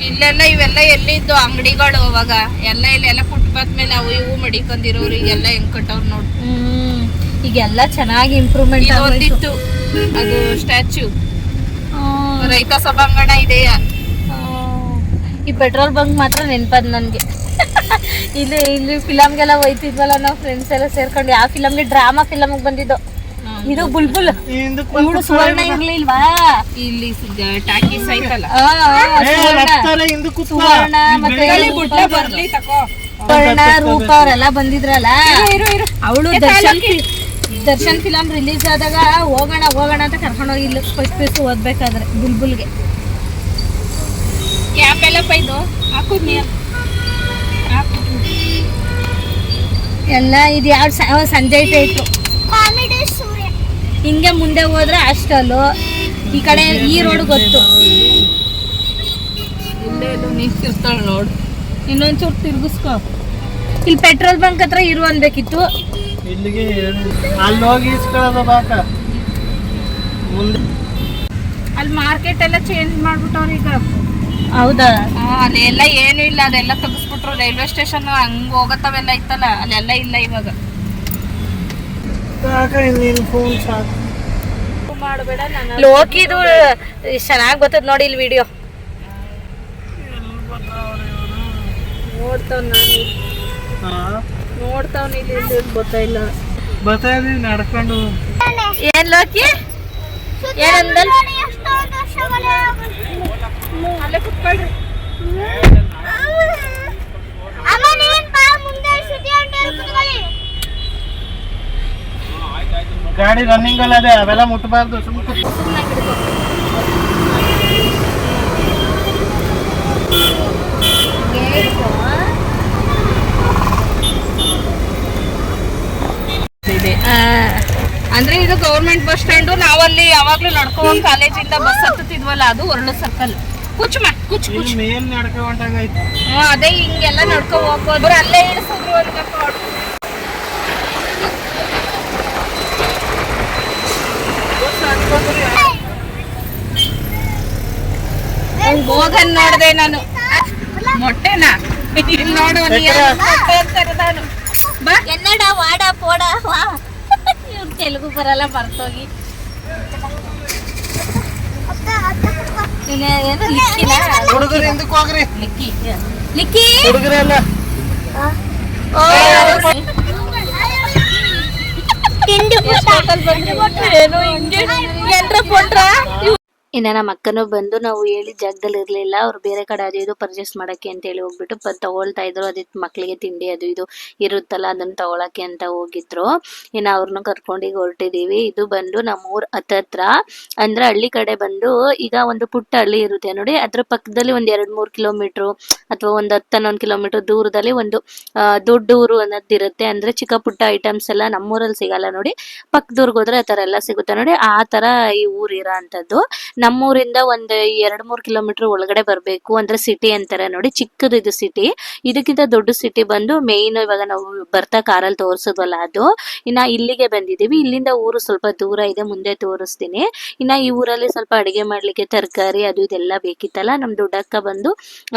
Speaker 5: ಇಲ್ಲೆಲ್ಲ ಇವೆಲ್ಲ ಎಲ್ಲಿದ್ದು ಅಂಗಡಿಗಳು ಅವಾಗ ಎಲ್ಲ ಇಲ್ಲೆಲ್ಲ ಫುಟ್ಪಾತ್ ಮೇಲೆ ಅವು ಇವು ಮಡಿಕೊಂಡಿರೋರು. ಈಗೆಲ್ಲ ಹೆಂಗ್ ಕಟ್ಟವ್ರು ನೋಡು.
Speaker 1: ಈಗೆಲ್ಲ ಚೆನ್ನಾಗಿ ಇಂಪ್ರೂವ್ಮೆಂಟ್
Speaker 5: ಒಂದಿತ್ತು ಅದು ಸ್ಟ್ಯಾಚ್ಯೂ. ರೈತ ಸಭಾಂಗಣ ಇದೆಯಾ?
Speaker 1: ಈ ಪೆಟ್ರೋಲ್ ಬಂಕ್ ಮಾತ್ರ ನೆನ್ಪದ್ ನನ್ಗೆ. ಇಲ್ಲಿ ಫಿಲಮ್ಗೆಲ್ಲ ಹೋಯ್ತಿದ್ವಲ್ಲ ನಾವು ಫ್ರೆಂಡ್ಸ್ ಎಲ್ಲ ಸೇರ್ಕೊಂಡು. ಯಾವ ಫಿಲಮ್ಗೆ? ಡ್ರಾಮಾ ಫಿಲಮ್ಗೆ ಬಂದಿದ್ದು. ಇದು ಬುಲ್ಬುಲ್. ಇವಳು ಸುವರ್ಣ ಇರ್ಲಿಲ್ವಾ?
Speaker 5: ಇಲ್ಲಿ ಟಾಕೀಸ್ ಐತಲ್ಲ,
Speaker 1: ಸುವರ್ಣ ಮತ್ತೆ
Speaker 5: ಬರ್ಲಿ ತಕೋ.
Speaker 1: ಸುವರ್ಣ ರೂಪ ಅವರೆಲ್ಲ ಬಂದಿದ್ರಲ್ಲ. ಅವಳು ದರ್ಶನ್ ಫಿಲಮ್ ರಿಲೀಸ್ ಆದಾಗ ಹೋಗೋಣ ಅಂತ ಕರ್ಕೊಂಡು ಹೋಗಿಲ್ಲ ಫಸ್ಟ್ ಪೀಸ್ ಓದ್ಬೇಕಾದ್ರೆ ಬುಲ್ಬುಲ್ಗೆ.
Speaker 5: ಕ್ಯಾಪ್ ಎಲ್ಲ ಪೈದು ಹಾಕುದ್ ನೀರು
Speaker 1: ಎಲ್ಲ. ಇದು ಯಾವ ಸಂಜೆ ಟೈಟು.
Speaker 3: ಕಾಮಿಡಿ ಸೂರ್ಯ.
Speaker 1: ಹಿಂಗೆ ಮುಂದೆ ಹೋದ್ರೆ ಹಾಸ್ಟೆಲು, ಈ ಕಡೆ ಈ ರೋಡ್ ಗೊತ್ತು.
Speaker 5: ಇಲ್ಲೇ ನಿಂತಿರ್ತಾಳೆ ನೋಡು.
Speaker 1: ಇನ್ನೊಂಚೂರು ತಿರ್ಗಿಸ್ಕೊ. ಇಲ್ಲಿ ಪೆಟ್ರೋಲ್ ಬಂಕ್ ಹತ್ರ ಇರು ಅನ್ಬೇಕಿತ್ತು.
Speaker 4: ಇಲ್ಲಿಗೆ ಅಲ್ಲಿ ಹೋಗಿ ಇಸ್ಕೊಳ್ಳೋದು ಬಾಕ ಮುಂದೆ.
Speaker 5: ಅಲ್ಲಿ ಮಾರ್ಕೆಟ್ ಎಲ್ಲ ಚೇಂಜ್ ಮಾಡ್ಬಿಟ್ಟವ್ರು ಈಗ.
Speaker 1: ಹೌದಾ?
Speaker 5: ಅಲ್ಲಿ ಎಲ್ಲ ಏನು ಇಲ್ಲ, ಅದೆಲ್ಲ ತೆಗಿಸ್ಬಿಟ್ರು. ರೈಲ್ವೆ ಸ್ಟೇಷನ್ ಹಂಗ ಹೋಗತ್ತವೆಲ್ಲ ಇತ್ತಲ್ಲ, ಅಲ್ಲೆಲ್ಲ ಇಲ್ಲ ಇವಾಗ.
Speaker 1: ಮಾಡಬೇಡ. ಲೋಕಿದು ಚೆನ್ನಾಗಿ ಗೊತ್ತದ ನೋಡಿ ಇಲ್ಲಿ ವಿಡಿಯೋ. ನೋಡ್ತಾವ್ ಇಲ್ಲಿ ಗೊತ್ತಾಯಿಲ್ಲ.
Speaker 4: ಬರ್ತಾಯಿದೀವಿ ನಡ್ಕೊಂಡು.
Speaker 1: ಏನ್ ಲೋಕಿ? ಏನಂದ?
Speaker 5: ತಕೊಳ್ರಿ.
Speaker 3: ಅಮ್ಮ ನೀನ್ ಬಾ ಮುಂದೆ ಸುದ್ದಿ ಅಂತ ಕೂತ್ಕೊಳ್ಳಿ.
Speaker 4: ಗಾಡಿ ರನ್ನಿಂಗ್ ಅಲ್ಲ ಅದೇ ಅವೆಲ್ಲ ಮುಟ್ಟಬಾರ್ದು ಸುಮ್ಮನೆ
Speaker 5: ಅಂದ್ರೆ ಇದು ಗೌರ್ಮೆಂಟ್ ಬಸ್ ಸ್ಟ್ಯಾಂಡು. ನಾವಲ್ಲಿ ಯಾವಾಗ್ಲೂ ನಡ್ಕೊಂಡು ಕಾಲೇಜಿಂದ ಬಸ್ ಹತ್ತುತ್ತಿದ್ವಲ್ಲ, ಅದು ಹೊರಳು ಸರ್ಕಲ್. ಕುಚ್ಚು
Speaker 4: ಮೇಲ್ ನಡ್ಕೊ ಹೊಂಟಾಗೈತೆ.
Speaker 5: ಅದೇ ಹಿಂಗೆಲ್ಲ ನಡ್ಕೊ ಹೋಗ್ಬೋದು. ಅಲ್ಲೇ ಇಳಿಸಿದ್ರು ಹೋಗನ್ ನೋಡ್ದೆ ನಾನು. ಮೊಟ್ಟೆನಾ ಇಲ್ಲಿ ನೋಡು, ಮೊಟ್ಟೆ ಅಂತಾರೆ ನಾನು. ಬಾ
Speaker 1: ಕನ್ನಡ ವಾಡ ಪೋಡ ವಾ. ಇವ್ರು ತೆಲುಗು ಬರಲ್ಲ, ಮರ್ತೋಗಿ. ಏನು ಲಿಕ್ಕಿನ
Speaker 4: ಹುಡುಗರು ಹಿಂದಕ್ಕೆ ಹೋಗ್ರಿ.
Speaker 1: ಲಿಕ್ಕಿ ಲಿಕ್ಕಿ
Speaker 4: ಹುಡುಗರೆಲ್ಲ
Speaker 1: ಏನು ಹಿಂಗೆ ಎಂಟ್ರ ಕೊಂಡ್ರ.
Speaker 2: ಇನ್ನು ನಮ್ಮ ಅಕ್ಕನೂ ಬಂದು ನಾವು ಹೇಳಿದ ಜಾಗದಲ್ಲಿ ಇರಲಿಲ್ಲ, ಅವ್ರು ಬೇರೆ ಕಡೆ ಅದು ಇದು ಪರ್ಚೇಸ್ ಮಾಡೋಕ್ಕೆ ಅಂತ ಹೇಳಿ ಹೋಗ್ಬಿಟ್ಟು ತಗೊಳ್ತಾ ಇದ್ರು. ಅದಕ್ಕೆ ಮಕ್ಕಳಿಗೆ ತಿಂಡಿ ಅದು ಇದು ಇರುತ್ತಲ್ಲ, ಅದನ್ನು ತಗೊಳಕ್ಕೆ ಅಂತ ಹೋಗಿದ್ರು. ಇನ್ನು ಅವ್ರನ್ನ ಕರ್ಕೊಂಡು ಈಗ ಹೊರಟಿದ್ದೀವಿ. ಇದು ಬಂದು ನಮ್ಮೂರ ಹತ್ತತ್ರ, ಅಂದ್ರೆ ಹಳ್ಳಿ ಕಡೆ ಬಂದು ಈಗ ಒಂದು ಪುಟ್ಟ ಹಳ್ಳಿ ಇರುತ್ತೆ ನೋಡಿ, ಅದ್ರ ಪಕ್ಕದಲ್ಲಿ ಒಂದು 2-3 ಕಿಲೋಮೀಟ್ರು ಅಥವಾ ಒಂದು 10-11 ಕಿಲೋಮೀಟರ್ ದೂರದಲ್ಲಿ ಒಂದು ದೊಡ್ಡ ಊರು ಅನ್ನೋದಿರುತ್ತೆ. ಅಂದ್ರೆ ಚಿಕ್ಕ ಪುಟ್ಟ ಐಟಮ್ಸ್ ಎಲ್ಲ ನಮ್ಮೂರಲ್ಲಿ ಸಿಗಲ್ಲ ನೋಡಿ, ಪಕ್ಕದೂರ್ಗೆ ಹೋದ್ರೆ ಆ ಥರ ಎಲ್ಲ ಸಿಗುತ್ತೆ ನೋಡಿ, ಆ ಥರ ಈ ಊರು ಇರೋ ಅಂಥದ್ದು. ನಮ್ಮೂರಿಂದ ಒಂದು 2-3 ಕಿಲೋಮೀಟರ್ ಒಳಗಡೆ ಬರಬೇಕು, ಅಂದ್ರೆ ಸಿಟಿ ಅಂತಾರೆ ನೋಡಿ, ಚಿಕ್ಕದು ಇದು ಸಿಟಿ. ಇದಕ್ಕಿಂತ ದೊಡ್ಡ ಸಿಟಿ ಬಂದು ಮೇಯ್ನ್ ಇವಾಗ ನಾವು ಬರ್ತಾ ಕಾರಲ್ಲಿ ತೋರಿಸೋದಲ್ಲ ಅದು. ಇನ್ನ ಇಲ್ಲಿಗೆ ಬಂದಿದ್ದೀವಿ. ಇಲ್ಲಿಂದ ಊರು ಸ್ವಲ್ಪ ದೂರ ಇದೆ, ಮುಂದೆ ತೋರಿಸ್ತೀನಿ. ಇನ್ನ ಈ ಊರಲ್ಲಿ ಸ್ವಲ್ಪ ಅಡಿಗೆ ಮಾಡ್ಲಿಕ್ಕೆ ತರಕಾರಿ ಅದು ಇದೆಲ್ಲ ಬೇಕಿತ್ತಲ್ಲ, ನಮ್ ದೊಡ್ಡಕ್ಕ ಬಂದು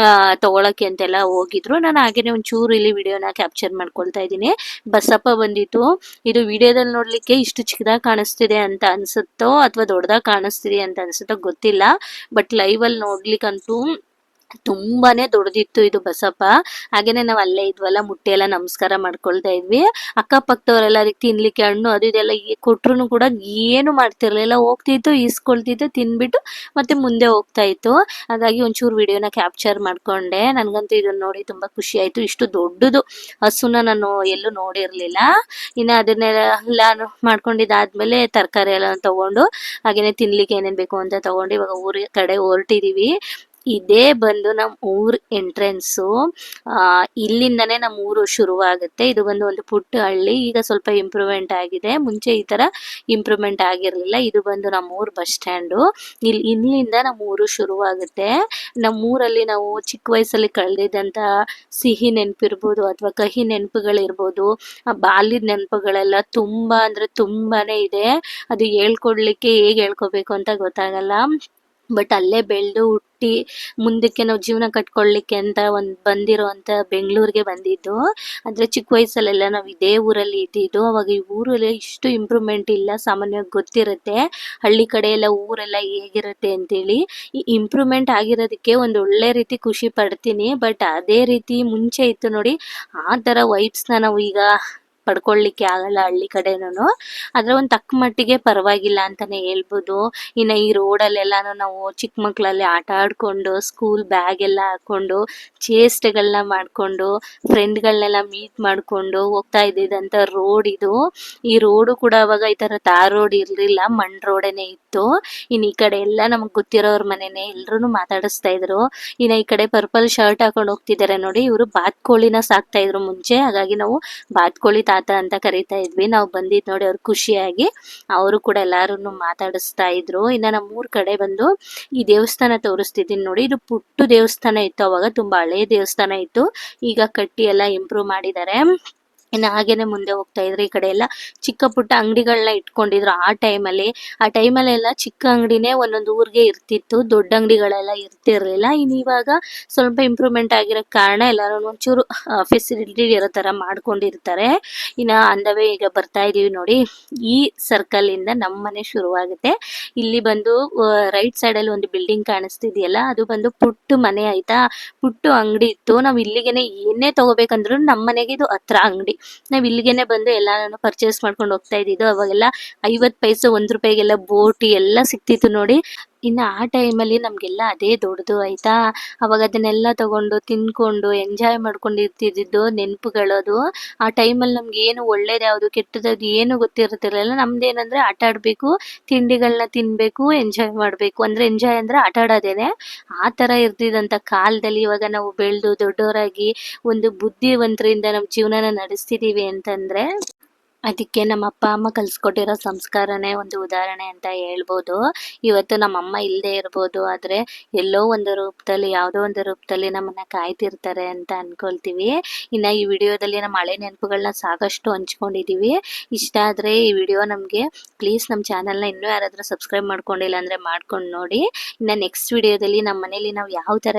Speaker 2: ತಗೊಳಕ್ಕೆ ಅಂತೆಲ್ಲ ಹೋಗಿದ್ರು. ನಾನು ಹಾಗೇನೆ ಒಂಚೂರು ಇಲ್ಲಿ ವಿಡಿಯೋನ ಕ್ಯಾಪ್ಚರ್ ಮಾಡ್ಕೊಳ್ತಾ ಇದ್ದೀನಿ. ಬಸಪ್ಪ ಬಂದಿತ್ತು. ಇದು ವಿಡಿಯೋದಲ್ಲಿ ನೋಡ್ಲಿಕ್ಕೆ ಇಷ್ಟು ಚಿಕ್ಕದಾಗಿ ಕಾಣಿಸ್ತಿದೆ ಅಂತ ಅನ್ಸುತ್ತೋ ಅಥವಾ ದೊಡ್ಡದಾಗಿ ಕಾಣಿಸ್ತಿದೆ ಅಂತ ಅನ್ಸುತ್ತೋ ಗೊತ್ತಿಲ್ಲ, ಬಟ್ ಲೈವ್ ಅಲ್ಲಿ ನೋಡ್ಲಿಕ್ಕಂತೂ ತುಂಬಾನೇ ದೊಡ್ಡದಿತ್ತು ಇದು ಬಸಪ್ಪ. ಹಾಗೇನೆ ನಾವು ಅಲ್ಲೇ ಇದ್ವಲ್ಲ, ಮುಟ್ಟೆ ಎಲ್ಲ ನಮಸ್ಕಾರ ಮಾಡ್ಕೊಳ್ತಾ ಇದ್ವಿ. ಅಕ್ಕಪಕ್ಕದವರೆಲ್ಲ ಅದಕ್ಕೆ ತಿನ್ಲಿಕ್ಕೆ ಹಣ್ಣು ಅದು ಇದೆಲ್ಲ ಕೊಟ್ರು ಕೂಡ ಏನು ಮಾಡ್ತಿರ್ಲಿಲ್ಲ, ಹೋಗ್ತಿತ್ತು ಈಸ್ಕೊಳ್ತಿತ್ತು, ತಿನ್ಬಿಟ್ಟು ಮತ್ತೆ ಮುಂದೆ ಹೋಗ್ತಾ ಇತ್ತು. ಹಾಗಾಗಿ ಒಂಚೂರು ವಿಡಿಯೋನ ಕ್ಯಾಪ್ಚರ್ ಮಾಡ್ಕೊಂಡೆ. ನನ್ಗಂತೂ ಇದನ್ನ ನೋಡಿ ತುಂಬಾ ಖುಷಿ ಆಯ್ತು. ಇಷ್ಟು ದೊಡ್ಡದು ಹಸುನ ನಾನು ಎಲ್ಲೂ ನೋಡಿರ್ಲಿಲ್ಲ. ಇನ್ನು ಅದನ್ನೆಲ್ಲ ಮಾಡ್ಕೊಂಡಿದ್ದಾದ್ಮೇಲೆ ತರಕಾರಿ ಎಲ್ಲ ತಗೊಂಡು ಹಾಗೇನೆ ತಿನ್ಲಿಕ್ಕೆ ಏನೇನ್ ಬೇಕು ಅಂತ ತಗೊಂಡು ಇವಾಗ ಊರ ಕಡೆ ಹೊರಟಿದೀವಿ. ಇದೇ ಬಂದು ನಮ್ಮ ಊರ್ ಎಂಟ್ರೆನ್ಸು. ಇಲ್ಲಿಂದನೇ ನಮ್ಮ ಊರು ಶುರುವಾಗುತ್ತೆ. ಇದು ಬಂದು ಒಂದು ಪುಟ್ಟ ಹಳ್ಳಿ, ಈಗ ಸ್ವಲ್ಪ ಇಂಪ್ರೂವ್ಮೆಂಟ್ ಆಗಿದೆ, ಮುಂಚೆ ಈ ತರ ಇಂಪ್ರೂವ್ಮೆಂಟ್ ಆಗಿರ್ಲಿಲ್ಲ. ಇದು ಬಂದು ನಮ್ಮ ಊರ್ ಬಸ್ ಸ್ಟ್ಯಾಂಡು. ಇಲ್ಲಿಂದ ನಮ್ಮ ಊರು ಶುರುವಾಗುತ್ತೆ. ನಮ್ಮೂರಲ್ಲಿ ನಾವು ಚಿಕ್ಕ ವಯಸ್ಸಲ್ಲಿ ಕಳೆದಿದ್ದಂತ ಸಿಹಿ ನೆನಪಿರ್ಬೋದು ಅಥವಾ ಕಹಿ ನೆನಪುಗಳಿರ್ಬೋದು, ಆ ಬಾಲ್ಯದ ನೆನಪುಗಳೆಲ್ಲ ತುಂಬಾ ಅಂದ್ರೆ ತುಂಬಾನೇ ಇದೆ. ಅದು ಹೇಳ್ಕೊಡ್ಲಿಕ್ಕೆ ಹೇಗೆ ಹೇಳ್ಕೊಬೇಕು ಅಂತ ಗೊತ್ತಾಗಲ್ಲ. ಬಟ್ ಅಲ್ಲೇ ಬೆಳೆದು ಹುಟ್ಟಿ ಮುಂದಕ್ಕೆ ನಾವು ಜೀವನ ಕಟ್ಕೊಳ್ಳಿಕ್ಕೆ ಅಂತ ಬಂದಿರೋಂಥ ಬೆಂಗಳೂರಿಗೆ ಬಂದಿದ್ದು. ಅಂದರೆ ಚಿಕ್ಕ ವಯಸ್ಸಲ್ಲೆಲ್ಲ ನಾವು ಇದೇ ಊರಲ್ಲಿ ಇದ್ದಿದ್ದು. ಅವಾಗ ಈ ಊರಲ್ಲಿ ಇಷ್ಟು ಇಂಪ್ರೂವ್ಮೆಂಟ್ ಇಲ್ಲ, ಸಾಮಾನ್ಯವಾಗಿ ಗೊತ್ತಿರುತ್ತೆ ಹಳ್ಳಿ ಕಡೆ ಎಲ್ಲ ಊರೆಲ್ಲ ಹೇಗಿರುತ್ತೆ ಅಂತೇಳಿ. ಈ ಇಂಪ್ರೂವ್ಮೆಂಟ್ ಆಗಿರೋದಕ್ಕೆ ಒಂದು ಒಳ್ಳೆ ರೀತಿ ಖುಷಿ ಪಡ್ತೀನಿ. ಬಟ್ ಅದೇ ರೀತಿ ಮುಂಚೆ ಇತ್ತು ನೋಡಿ, ಆ ಥರ ವೈಬ್ಸ್ನ ನಾವು ಈಗ ಪಡ್ಕೊಳ್ಳಿಕ್ಕೆ ಆಗಲ್ಲ ಹಳ್ಳಿ ಕಡೆನೂ. ಆದ್ರೆ ಒಂದು ತಕ್ಕ ಮಟ್ಟಿಗೆ ಪರವಾಗಿಲ್ಲ ಅಂತಾನೆ ಹೇಳ್ಬೋದು. ಇನ್ನು ಈ ರೋಡಲ್ಲೆಲ್ಲಾನು ನಾವು ಚಿಕ್ಕ ಮಕ್ಕಳಲ್ಲಿ ಆಟ ಆಡ್ಕೊಂಡು, ಸ್ಕೂಲ್ ಬ್ಯಾಗ್ ಎಲ್ಲ ಹಾಕೊಂಡು, ಚೇಷ್ಟೆಗಳನ್ನ ಮಾಡ್ಕೊಂಡು, ಫ್ರೆಂಡ್ಗಳನ್ನೆಲ್ಲ ಮೀಟ್ ಮಾಡ್ಕೊಂಡು ಹೋಗ್ತಾ ಇದ್ದಿದ್ದಂಥ ರೋಡ್ ಇದು. ಈ ರೋಡು ಕೂಡ ಅವಾಗ ಈ ಥರ ತಾರ್ ರೋಡ್ ಇರಲಿಲ್ಲ, ಮಣ್ಣು ರೋಡೇನೆ ಇತ್ತು. ಇನ್ನು ಈ ಕಡೆ ಎಲ್ಲ ನಮಗೆ ಗೊತ್ತಿರೋರ ಮನೆನೇ, ಎಲ್ರೂ ಮಾತಾಡಿಸ್ತಾ ಇದ್ರು. ಇನ್ನು ಈ ಕಡೆ ಪರ್ಪಲ್ ಶರ್ಟ್ ಹಾಕೊಂಡು ಹೋಗ್ತಿದ್ದಾರೆ ನೋಡಿ, ಇವರು ಬಾತ್ಕೋಳಿನ ಸಾಕ್ತಾ ಇದ್ರು ಮುಂಚೆ. ಹಾಗಾಗಿ ನಾವು ಬಾತ್ಕೋಳಿ ತಾತ ಅಂತ ಕರಿತಾ ಇದ್ವಿ. ನಾವು ಬಂದಿದ್ ನೋಡಿ ಅವ್ರು ಖುಷಿಯಾಗಿ ಅವರು ಕೂಡ ಎಲ್ಲಾರನ್ನು ಮಾತಾಡಿಸ್ತಾ ಇದ್ರು. ಇನ್ನು ನಮ್ಮೂರ್ ಕಡೆ ಬಂದು ಈ ದೇವಸ್ಥಾನ ತೋರಿಸ್ತಿದ್ದೀನಿ ನೋಡಿ, ಇದು ಪುಟ್ಟು ದೇವಸ್ಥಾನ ಇತ್ತು, ಅವಾಗ ತುಂಬಾ ಹಳೆ ದೇವಸ್ಥಾನ ಇತ್ತು. ಈಗ ಕಟ್ಟಿ ಎಲ್ಲ ಇಂಪ್ರೂವ್ ಮಾಡಿದ್ದಾರೆ. ಇನ್ನು ಹಾಗೇನೆ ಮುಂದೆ ಹೋಗ್ತಾ ಇದ್ರೆ ಈ ಕಡೆ ಎಲ್ಲ ಚಿಕ್ಕ ಪುಟ್ಟ ಅಂಗಡಿಗಳನ್ನ ಇಟ್ಕೊಂಡಿದ್ರು. ಆ ಟೈಮಲ್ಲಿ ಎಲ್ಲ ಚಿಕ್ಕ ಅಂಗಡಿನೇ ಒಂದೊಂದು ಊರಿಗೆ ಇರ್ತಿತ್ತು, ದೊಡ್ಡ ಅಂಗಡಿಗಳೆಲ್ಲ ಇರ್ತಿರ್ಲಿಲ್ಲ. ಇನ್ನು ಇವಾಗ ಸ್ವಲ್ಪ ಇಂಪ್ರೂವ್ಮೆಂಟ್ ಆಗಿರೋ ಕಾರಣ ಎಲ್ಲರೂ ಒಂಚೂರು ಫೆಸಿಲಿಟಿ ಇರೋ ಥರ ಮಾಡ್ಕೊಂಡಿರ್ತಾರೆ. ಇನ್ನು ಅಂದವೇ ಈಗ ಬರ್ತಾ ಇದೀವಿ ನೋಡಿ, ಈ ಸರ್ಕಲ್ ಇಂದ ನಮ್ಮ ಮನೆ ಶುರುವಾಗುತ್ತೆ. ಇಲ್ಲಿ ಬಂದು ರೈಟ್ ಸೈಡ್ ಅಲ್ಲಿ ಒಂದು ಬಿಲ್ಡಿಂಗ್ ಕಾಣಿಸ್ತಿದೆಯಲ್ಲ, ಅದು ಬಂದು ಪುಟ್ಟು ಮನೆ ಆಯ್ತಾ, ಪುಟ್ಟು ಅಂಗಡಿ ಇತ್ತು. ನಾವ್ ಇಲ್ಲಿಗೆನೆ ಏನೇ ತಗೋಬೇಕಂದ್ರು ನಮ್ಮ ಮನೆಗೆ ಇದು ಹತ್ರ ಅಂಗಡಿ, ನಾವ್ ಇಲ್ಲಿಗೆನೆ ಬಂದು ಎಲ್ಲಾನು ಪರ್ಚೇಸ್ ಮಾಡ್ಕೊಂಡು ಹೋಗ್ತಾ ಇದ್ದಿದ್ದು. ಅವಾಗೆಲ್ಲ 50 ಪೈಸೆ 1 ರೂಪಾಯಿಗೆಲ್ಲ ಬೋಟಿ ಎಲ್ಲ ಸಿಕ್ತಿತ್ತು ನೋಡಿ. ಇನ್ನು ಆ ಟೈಮಲ್ಲಿ ನಮಗೆಲ್ಲ ಅದೇ ದೊಡ್ಡದು ಆಯಿತಾ. ಅವಾಗ ಅದನ್ನೆಲ್ಲ ತಗೊಂಡು ತಿಂದ್ಕೊಂಡು ಎಂಜಾಯ್ ಮಾಡ್ಕೊಂಡು ಇರ್ತಿದ್ದಿದ್ದು ನೆನಪುಗಳದು. ಆ ಟೈಮಲ್ಲಿ ನಮ್ಗೆ ಏನು ಒಳ್ಳೇದು ಯಾವುದು ಕೆಟ್ಟದ್ದು ಏನು ಗೊತ್ತಿರ್ತಿರಲಿಲ್ಲ. ನಮ್ದೇನಂದರೆ ಆಟ ಆಡಬೇಕು, ತಿಂಡಿಗಳನ್ನ ತಿನ್ನಬೇಕು, ಎಂಜಾಯ್ ಮಾಡಬೇಕು. ಅಂದರೆ ಎಂಜಾಯ್ ಅಂದರೆ ಆಟ ಆಡೋದೇನೆ. ಆ ಥರ ಇರ್ತಿದ್ದಂಥ ಕಾಲದಲ್ಲಿ ಇವಾಗ ನಾವು ಬೆಳೆದು ದೊಡ್ಡವರಾಗಿ ಒಂದು ಬುದ್ಧಿವಂತರಿಂದ ನಮ್ಮ ಜೀವನನ ನಡೆಸ್ತಿದ್ದೀವಿ ಅಂತಂದರೆ ಅದಕ್ಕೆ ನಮ್ಮ ಅಪ್ಪ ಅಮ್ಮ ಕಲಿಸ್ಕೊಟ್ಟಿರೋ ಸಂಸ್ಕಾರನೇ ಒಂದು ಉದಾಹರಣೆ ಅಂತ ಹೇಳ್ಬೋದು. ಇವತ್ತು ನಮ್ಮ ಅಮ್ಮ ಇಲ್ಲದೆ ಇರ್ಬೋದು, ಆದರೆ ಎಲ್ಲೋ ಒಂದು ರೂಪದಲ್ಲಿ ಯಾವುದೋ ಒಂದು ರೂಪದಲ್ಲಿ ನಮ್ಮನ್ನು ಕಾಯ್ತಿರ್ತಾರೆ ಅಂತ ಅಂದ್ಕೊಳ್ತೀವಿ. ಇನ್ನು ಈ ವಿಡಿಯೋದಲ್ಲಿ ನಮ್ಮ ಹಳೆ ನೆನಪುಗಳನ್ನ ಸಾಕಷ್ಟು ಹಂಚ್ಕೊಂಡಿದ್ದೀವಿ. ಇಷ್ಟ ಆದರೆ ಈ ವಿಡಿಯೋ ನಮಗೆ ಪ್ಲೀಸ್ ನಮ್ಮ ಚಾನಲ್ನ ಇನ್ನೂ ಯಾರಾದರೂ ಸಬ್ಸ್ಕ್ರೈಬ್ ಮಾಡ್ಕೊಂಡಿಲ್ಲ ಅಂದರೆ ಮಾಡ್ಕೊಂಡು ನೋಡಿ. ಇನ್ನು ನೆಕ್ಸ್ಟ್ ವಿಡಿಯೋದಲ್ಲಿ ನಮ್ಮ ಮನೇಲಿ ನಾವು ಯಾವ ಥರ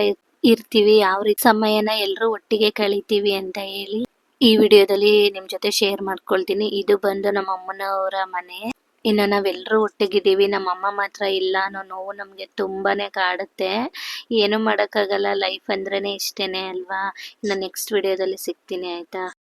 Speaker 2: ಇರ್ತೀವಿ, ಯಾವ ರೀತಿ ಸಮಯನ ಎಲ್ಲರೂ ಒಟ್ಟಿಗೆ ಕಳಿತೀವಿ ಅಂತ ಹೇಳಿ ಈ ವಿಡಿಯೋದಲ್ಲಿ ನಿಮ್ಮ ಜೊತೆ ಶೇರ್ ಮಾಡ್ಕೊಳ್ತೀನಿ. ಇದು ಬಂದು ನಮ್ಮ ಅಮ್ಮನವರ ಮನೆ. ಇನ್ನು ನಾವೆಲ್ಲರೂ ಒಟ್ಟಿಗಿದ್ದೀವಿ, ನಮ್ಮಮ್ಮ ಮಾತ್ರ ಇಲ್ಲ ಅನ್ನೋ ನೋವು ನಮಗೆ ತುಂಬಾನೇ ಕಾಡುತ್ತೆ. ಏನು ಮಾಡೋಕ್ಕಾಗಲ್ಲ, ಲೈಫ್ ಅಂದ್ರೇ ಇಷ್ಟೇನೆ ಅಲ್ವಾ. ಇನ್ನು ನೆಕ್ಸ್ಟ್ ವಿಡಿಯೋದಲ್ಲಿ ಸಿಗ್ತೀನಿ ಆಯಿತಾ.